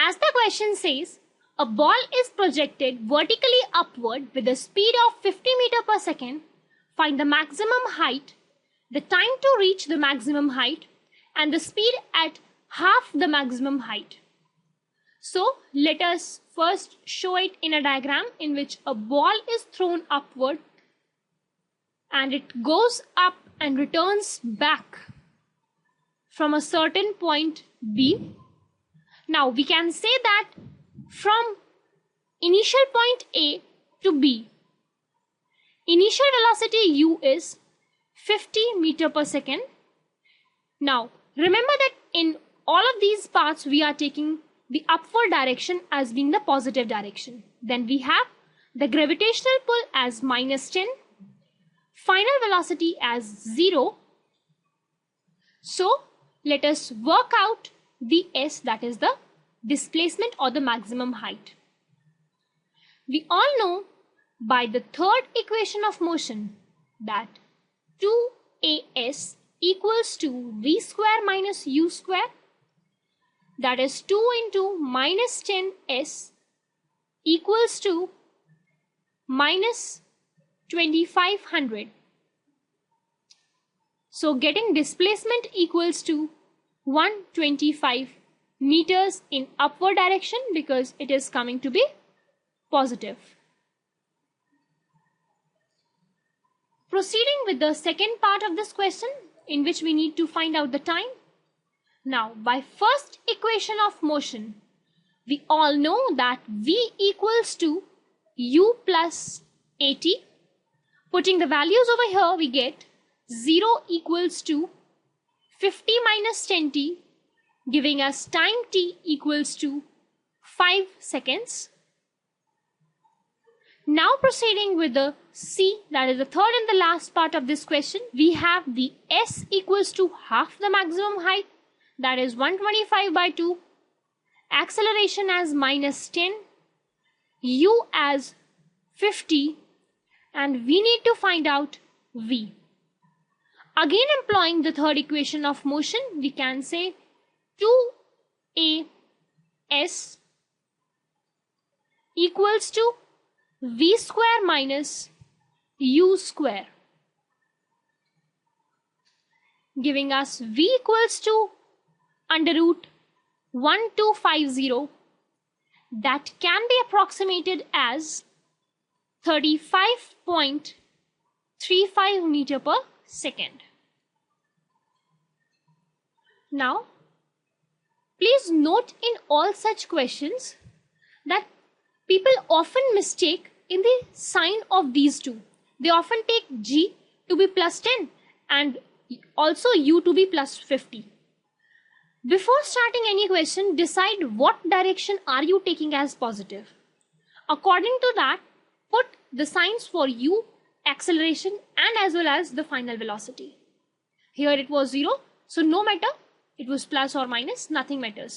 As the question says, a ball is projected vertically upward with a speed of 50 meters per second. Find the maximum height, the time to reach the maximum height, and the speed at half the maximum height. So let us first show it in a diagram in which a ball is thrown upward and it goes up and returns back from a certain point B. Now we can say that from initial point A to B, initial velocity u is 50 meters per second. Now remember that in all of these parts we are taking the upward direction as being the positive direction. Then we have the gravitational pull as -10, final velocity as 0. So let us work out the S, that is the displacement or the maximum height. We all know by the third equation of motion that 2as equals to v square minus u square, that is 2 into minus 10s equals to minus 2500. So getting displacement equals to 125 meters in upward direction because it is coming to be positive. Proceeding with the second part of this question, in which we need to find out the time. Now, by first equation of motion, we all know that v equals to u plus at. Putting the values over here, we get 0 equals to 50 minus 10t, giving us time t equals to 5 seconds. Now proceeding with the C, that is the third and the last part of this question, we have the S equals to half the maximum height, that is 125 by 2, acceleration as -10, U as 50, and we need to find out V. Again employing the third equation of motion, we can say 2as equals to v square minus u square, giving us v equals to under root 1250, that can be approximated as 35.35 meters per second. Now, please note in all such questions that people often mistake in the sign of these two. They often take g to be plus 10 and also u to be plus 50. Before starting any question, decide what direction are you taking as positive. According to that, put the signs for u, acceleration, and as well as the final velocity. Here it was 0, so no matter, it was plus or minus, nothing matters.